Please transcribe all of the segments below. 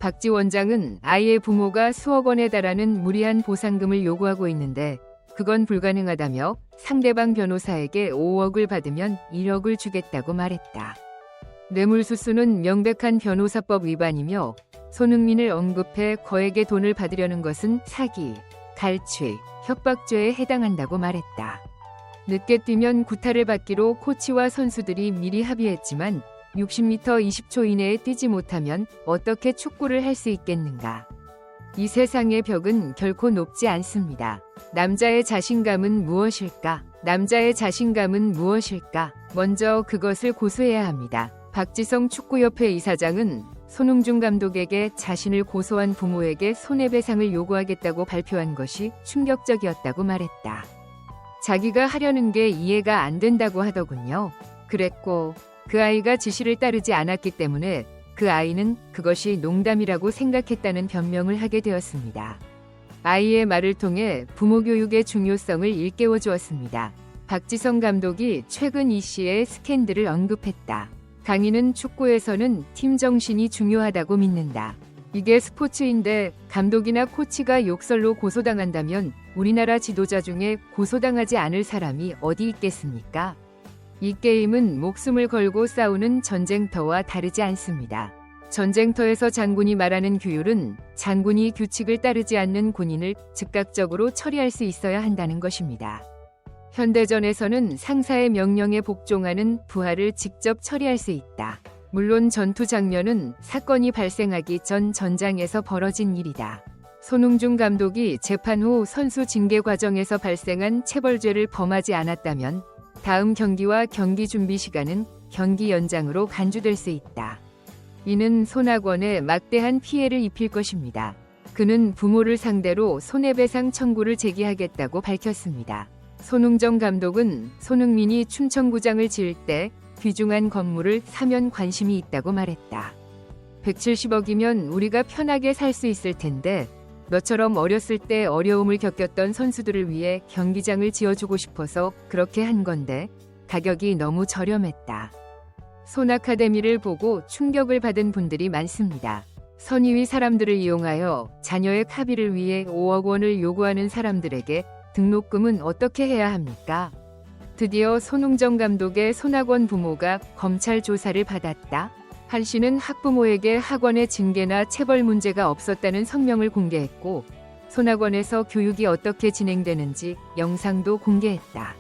박지 원장은 아이의 부모가 수억 원에 달하는 무리한 보상금을 요구하고 있는데 그건 불가능하다며 상대방 변호사에게 5억을 받으면 1억을 주겠다고 말했다. 뇌물수수는 명백한 변호사법 위반이며 손흥민을 언급해 거액의 돈을 받으려는 것은 사기, 갈취, 협박죄에 해당한다고 말했다. 늦게 뛰면 구타를 받기로 코치와 선수들이 미리 합의했지만 60m 20초 이내에 뛰지 못하면 어떻게 축구를 할 수 있겠는가. 이 세상의 벽은 결코 높지 않습니다. 남자의 자신감은 무엇일까? 남자의 자신감은 무엇일까? 먼저 그것을 고수해야 합니다. 박지성 축구협회 이사장은 손흥준 감독에게 자신을 고소한 부모에게 손해배상을 요구하겠다고 발표한 것이 충격적이었다고 말했다. 자기가 하려는 게 이해가 안 된다고 하더군요. 그랬고 그 아이가 지시를 따르지 않았기 때문에 그 아이는 그것이 농담이라고 생각했다는 변명을 하게 되었습니다. 아이의 말을 통해 부모 교육의 중요성을 일깨워 주었습니다. 박지성 감독이 최근 이 씨의 스캔들을 언급했다. 강인은 축구에서는 팀 정신이 중요하다고 믿는다. 이게 스포츠인데 감독이나 코치가 욕설로 고소당한다면 우리나라 지도자 중에 고소당하지 않을 사람이 어디 있겠습니까? 이 게임은 목숨을 걸고 싸우는 전쟁터와 다르지 않습니다. 전쟁터에서 장군이 말하는 규율은 장군이 규칙을 따르지 않는 군인을 즉각적으로 처리할 수 있어야 한다는 것입니다. 현대전에서는 상사의 명령에 복종하는 부하를 직접 처리할 수 있다. 물론 전투 장면은 사건이 발생하기 전 전장에서 벌어진 일이다. 손흥준 감독이 재판 후 선수 징계 과정에서 발생한 체벌죄를 범하지 않았다면 다음 경기와 경기 준비 시간은 경기 연장으로 간주될 수 있다. 이는 손학원에 막대한 피해를 입힐 것입니다. 그는 부모를 상대로 손해배상 청구를 제기하겠다고 밝혔습니다. 손흥정 감독은 손흥민이 춘천구장을 지을 때 귀중한 건물을 사면 관심이 있다고 말했다. 170억이면 우리가 편하게 살 수 있을 텐데 너처럼 어렸을 때 어려움을 겪었던 선수들을 위해 경기장을 지어주고 싶어서 그렇게 한 건데 가격이 너무 저렴했다. 손아카데미를 보고 충격을 받은 분들이 많습니다. 선의의 사람들을 이용하여 자녀의 카비를 위해 5억 원을 요구하는 사람들에게 등록금은 어떻게 해야 합니까? 드디어 손흥정 감독의 손학원 부모가 검찰 조사를 받았다. 한 씨는 학부모에게 학원의 징계나 체벌 문제가 없었다는 성명을 공개했고 손학원에서 교육이 어떻게 진행되는지 영상도 공개했다.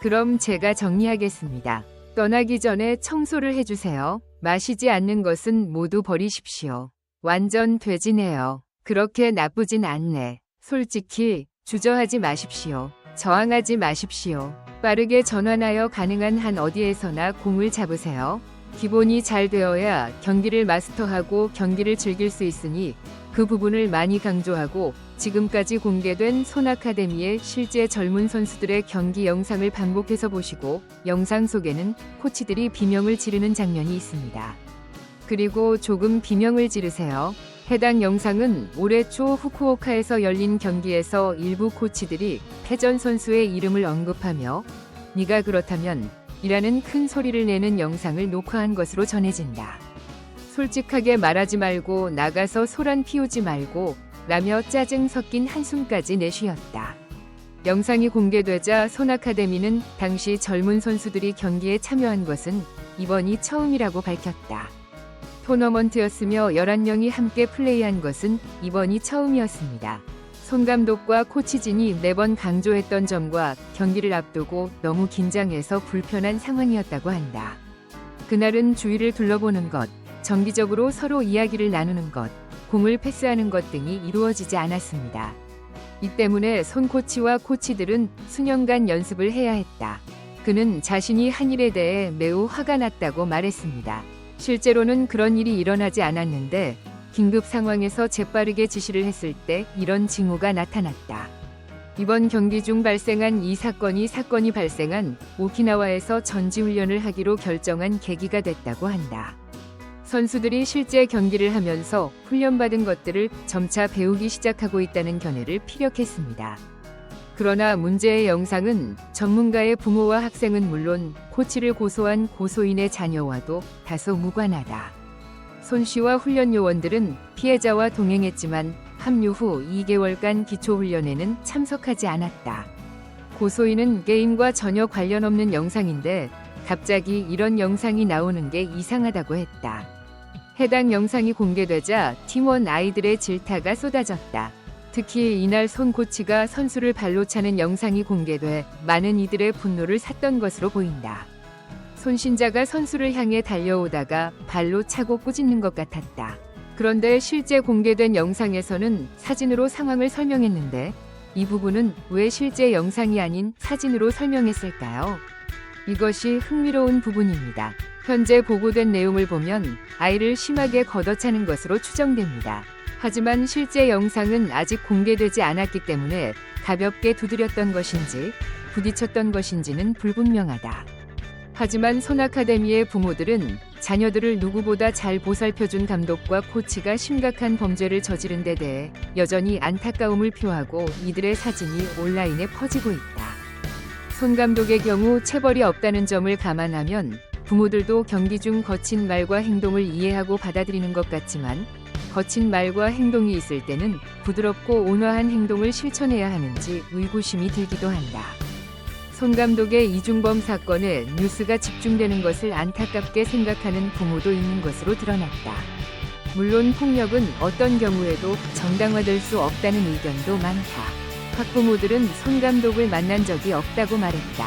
그럼 제가 정리하겠습니다. 떠나기 전에 청소를 해주세요. 마시지 않는 것은 모두 버리십시오. 완전 돼지네요. 그렇게 나쁘진 않네. 솔직히 주저하지 마십시오. 저항하지 마십시오. 빠르게 전환하여 가능한 한 어디에서나 공을 잡으세요. 기본이 잘 되어야 경기를 마스터하고 경기를 즐길 수 있으니 그 부분을 많이 강조하고 지금까지 공개된 손아카데미의 실제 젊은 선수들의 경기 영상을 반복해서 보시고 영상 속에는 코치들이 비명을 지르는 장면이 있습니다. 그리고 조금 비명을 지르세요. 해당 영상은 올해 초 후쿠오카에서 열린 경기에서 일부 코치들이 패전 선수의 이름을 언급하며 네가 그렇다면 이라는 큰 소리를 내는 영상을 녹화한 것으로 전해진다. 솔직하게 말하지 말고 나가서 소란 피우지 말고 라며 짜증 섞인 한숨까지 내쉬었다. 영상이 공개되자 손아카데미는 당시 젊은 선수들이 경기에 참여한 것은 이번이 처음이라고 밝혔다. 토너먼트였으며 11명이 함께 플레이한 것은 이번이 처음이었습니다. 손 감독과 코치진이 매번 강조했던 점과 경기를 앞두고 너무 긴장해서 불편한 상황이었다고 한다. 그날은 주위를 둘러보는 것, 정기적으로 서로 이야기를 나누는 것, 공을 패스하는 것 등이 이루어지지 않았습니다. 이 때문에 손 코치와 코치들은 수년간 연습을 해야 했다. 그는 자신이 한 일에 대해 매우 화가 났다고 말했습니다. 실제로는 그런 일이 일어나지 않았는데 긴급 상황에서 재빠르게 지시를 했을 때 이런 징후가 나타났다. 이번 경기 중 발생한 이 사건이 발생한 오키나와에서 전지훈련을 하기로 결정한 계기가 됐다고 한다. 선수들이 실제 경기를 하면서 훈련받은 것들을 점차 배우기 시작하고 있다는 견해를 피력했습니다. 그러나 문제의 영상은 전문가의 부모와 학생은 물론 코치를 고소한 고소인의 자녀와도 다소 무관하다. 손 씨와 훈련 요원들은 피해자와 동행했지만 합류 후 2개월간 기초훈련에는 참석하지 않았다. 고소인은 게임과 전혀 관련 없는 영상인데 갑자기 이런 영상이 나오는 게 이상하다고 했다. 해당 영상이 공개되자 팀원 아이들의 질타가 쏟아졌다. 특히 이날 손 코치가 선수를 발로 차는 영상이 공개돼 많은 이들의 분노를 샀던 것으로 보인다. 손신자가 선수를 향해 달려오다가 발로 차고 꾸짖는 것 같았다. 그런데 실제 공개된 영상에서는 사진으로 상황을 설명했는데 이 부분은 왜 실제 영상이 아닌 사진으로 설명했을까요? 이것이 흥미로운 부분입니다. 현재 보고된 내용을 보면 아이를 심하게 걷어차는 것으로 추정됩니다. 하지만 실제 영상은 아직 공개되지 않았기 때문에 가볍게 두드렸던 것인지 부딪혔던 것인지는 불분명하다. 하지만 손 아카데미의 부모들은 자녀들을 누구보다 잘 보살펴준 감독과 코치가 심각한 범죄를 저지른 데 대해 여전히 안타까움을 표하고 이들의 사진이 온라인에 퍼지고 있다. 손 감독의 경우 체벌이 없다는 점을 감안하면 부모들도 경기 중 거친 말과 행동을 이해하고 받아들이는 것 같지만 거친 말과 행동이 있을 때는 부드럽고 온화한 행동을 실천해야 하는지 의구심이 들기도 한다. 손 감독의 이중범 사건에 뉴스가 집중되는 것을 안타깝게 생각하는 부모도 있는 것으로 드러났다. 물론 폭력은 어떤 경우에도 정당화될 수 없다는 의견도 많다. 학부모들은 손 감독을 만난 적이 없다고 말했다.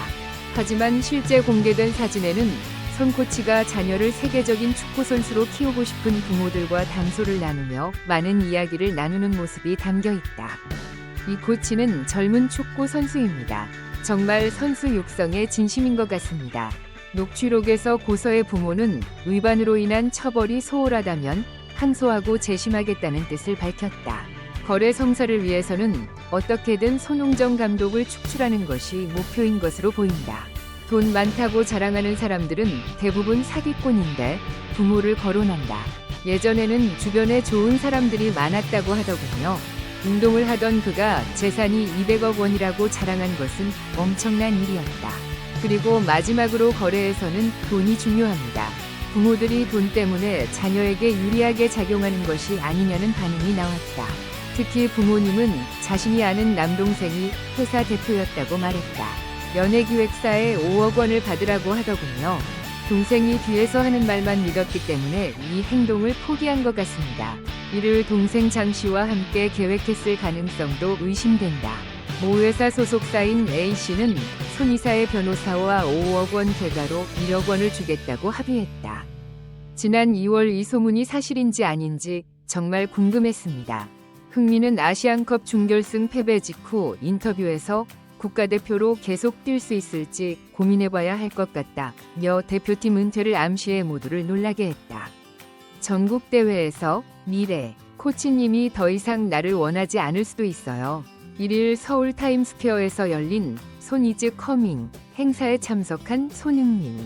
하지만 실제 공개된 사진에는 손 코치가 자녀를 세계적인 축구 선수로 키우고 싶은 부모들과 담소를 나누며 많은 이야기를 나누는 모습이 담겨 있다. 이 코치는 젊은 축구 선수입니다. 정말 선수 육성에 진심인 것 같습니다. 녹취록에서 고서의 부모는 위반으로 인한 처벌이 소홀하다면 항소하고 재심하겠다는 뜻을 밝혔다. 거래 성사를 위해서는 어떻게든 손흥정 감독을 축출하는 것이 목표인 것으로 보인다. 돈 많다고 자랑하는 사람들은 대부분 사기꾼인데 부모를 거론한다. 예전에는 주변에 좋은 사람들이 많았다고 하더군요. 운동을 하던 그가 재산이 200억 원이라고 자랑한 것은 엄청난 일이었다. 그리고 마지막으로 거래에서는 돈이 중요합니다. 부모들이 돈 때문에 자녀에게 유리하게 작용하는 것이 아니냐는 반응이 나왔다. 특히 부모님은 자신이 아는 남동생이 회사 대표였다고 말했다. 연예기획사에 5억 원을 받으라고 하더군요. 동생이 뒤에서 하는 말만 믿었기 때문에 이 행동을 포기한 것 같습니다. 이를 동생 장 씨와 함께 계획했을 가능성도 의심된다. 모 회사 소속사인 A씨는 손 이사의 변호사와 5억 원 대가로 1억 원을 주겠다고 합의했다. 지난 2월 이 소문이 사실인지 아닌지 정말 궁금했습니다. 흥민은 아시안컵 준결승 패배 직후 인터뷰에서 국가대표로 계속 뛸 수 있을지 고민해봐야 할 것 같다며 대표팀 은퇴를 암시해 모두를 놀라게 했다. 전국대회에서 미래 코치님이 더 이상 나를 원하지 않을 수도 있어요. 1일 서울 타임스퀘어에서 열린 손 이즈 커밍 행사에 참석한 손흥민.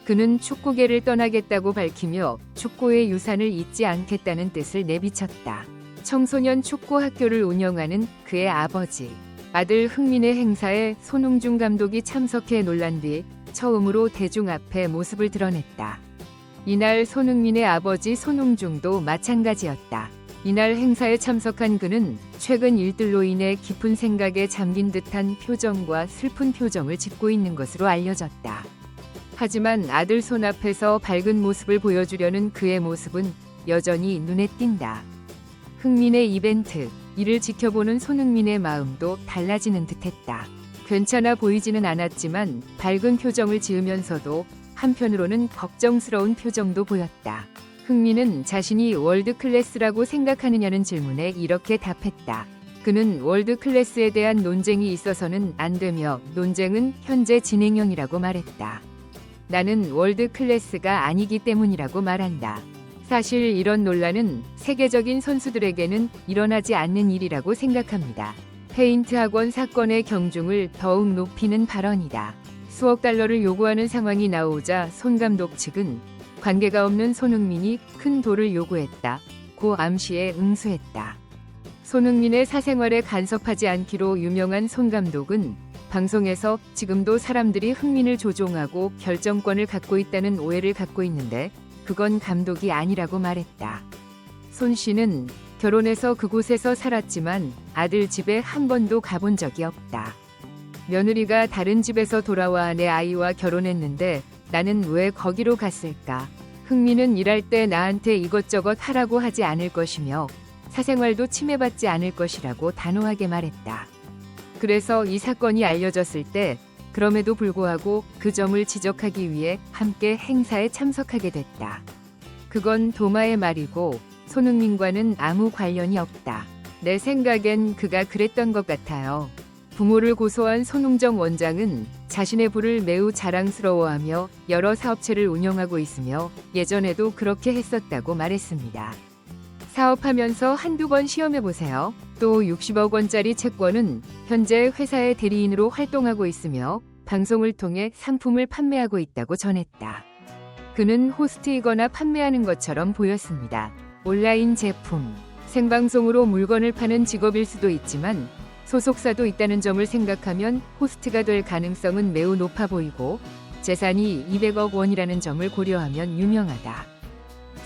그는 축구계를 떠나겠다고 밝히며 축구의 유산을 잊지 않겠다는 뜻을 내비쳤다. 청소년 축구 학교를 운영하는 그의 아버지, 아들 흥민의 행사에 손흥중 감독이 참석해 놀란 뒤 처음으로 대중 앞에 모습을 드러냈다. 이날 손흥민의 아버지 손흥중도 마찬가지였다. 이날 행사에 참석한 그는 최근 일들로 인해 깊은 생각에 잠긴 듯한 표정과 슬픈 표정을 짓고 있는 것으로 알려졌다. 하지만 아들 손 앞에서 밝은 모습을 보여주려는 그의 모습은 여전히 눈에 띈다. 흥민의 이벤트, 이를 지켜보는 손흥민의 마음도 달라지는 듯했다. 괜찮아 보이지는 않았지만 밝은 표정을 지으면서도 한편으로는 걱정스러운 표정도 보였다. 흥민은 자신이 월드클래스라고 생각하느냐는 질문에 이렇게 답했다. 그는 월드클래스에 대한 논쟁이 있어서는 안 되며 논쟁은 현재 진행형이라고 말했다. 나는 월드클래스가 아니기 때문이라고 말한다. 사실 이런 논란은 세계적인 선수들에게는 일어나지 않는 일이라고 생각합니다. 페인트 학원 사건의 경중을 더욱 높이는 발언이다. 수억 달러를 요구하는 상황이 나오자 손 감독 측은 관계가 없는 손흥민이 큰 돈을 요구했다고 암시에 응수했다. 손흥민의 사생활에 간섭하지 않기로 유명한 손 감독은 방송에서 지금도 사람들이 흥민을 조종하고 결정권을 갖고 있다는 오해를 갖고 있는데 그건 감독이 아니라고 말했다. 손 씨는 결혼해서 그곳에서 살았지만 아들 집에 한 번도 가본 적이 없다. 며느리가 다른 집에서 돌아와 내 아이와 결혼했는데 나는 왜 거기로 갔을까? 흥미는 일할 때 나한테 이것저것 하라고 하지 않을 것이며 사생활도 침해받지 않을 것이라고 단호하게 말했다. 그래서 이 사건이 알려졌을 때 그럼에도 불구하고 그 점을 지적하기 위해 함께 행사에 참석하게 됐다. 그건 도마의 말이고 손흥민과는 아무 관련이 없다. 내 생각엔 그가 그랬던 것 같아요. 부모를 고소한 손흥정 원장은 자신의 부를 매우 자랑스러워하며 여러 사업체를 운영하고 있으며 예전에도 그렇게 했었다고 말했습니다. 사업하면서 한두 번 시험해보세요. 또 60억 원짜리 채권은 현재 회사의 대리인으로 활동하고 있으며 방송을 통해 상품을 판매하고 있다고 전했다. 그는 호스트이거나 판매하는 것처럼 보였습니다. 온라인 제품, 생방송으로 물건을 파는 직업일 수도 있지만 소속사도 있다는 점을 생각하면 호스트가 될 가능성은 매우 높아 보이고 재산이 200억 원이라는 점을 고려하면 유명하다.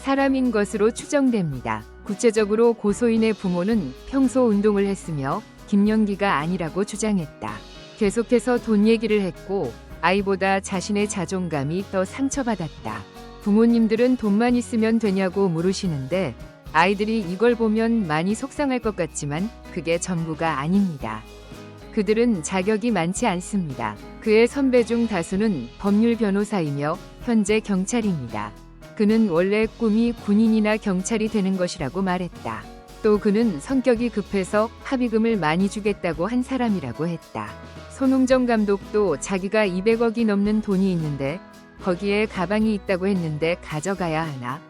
사람인 것으로 추정됩니다. 구체적으로 고소인의 부모는 평소 운동을 했으며 김연기가 아니라고 주장했다. 계속해서 돈 얘기를 했고 아이보다 자신의 자존감이 더 상처받았다. 부모님들은 돈만 있으면 되냐고 물으시는데 아이들이 이걸 보면 많이 속상할 것 같지만 그게 전부가 아닙니다. 그들은 자격이 많지 않습니다. 그의 선배 중 다수는 법률 변호사이며 현재 경찰입니다. 그는 원래 꿈이 군인이나 경찰이 되는 것이라고 말했다. 또 그는 성격이 급해서 합의금을 많이 주겠다고 한 사람이라고 했다. 손흥정 감독도 자기가 200억이 넘는 돈이 있는데 거기에 가방이 있다고 했는데 가져가야 하나?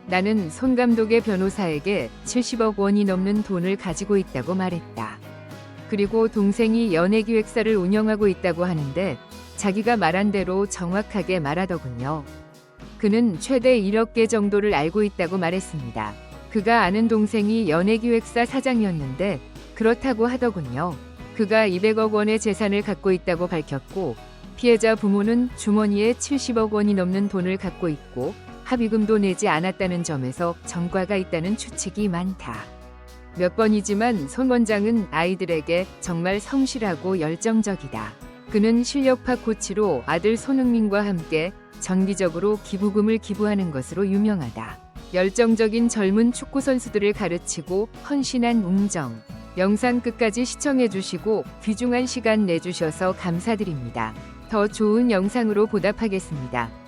나는 손 감독의 변호사에게 70억 원이 넘는 돈을 가지고 있다고 말했다. 그리고 동생이 연예기획사를 운영하고 있다고 하는데 자기가 말한 대로 정확하게 말하더군요. 그는 최대 1억 개 정도를 알고 있다고 말했습니다. 그가 아는 동생이 연예기획사 사장이었는데 그렇다고 하더군요. 그가 200억 원의 재산을 갖고 있다고 밝혔고 피해자 부모는 주머니에 70억 원이 넘는 돈을 갖고 있고 합의금도 내지 않았다는 점에서 전과가 있다는 추측이 많다. 몇 번이지만 손 원장은 아이들에게 정말 성실하고 열정적이다. 그는 실력파 코치로 아들 손흥민과 함께 정기적으로 기부금을 기부하는 것으로 유명하다. 열정적인 젊은 축구 선수들을 가르치고 헌신한 웅정. 영상 끝까지 시청해주시고 귀중한 시간 내주셔서 감사드립니다. 더 좋은 영상으로 보답하겠습니다.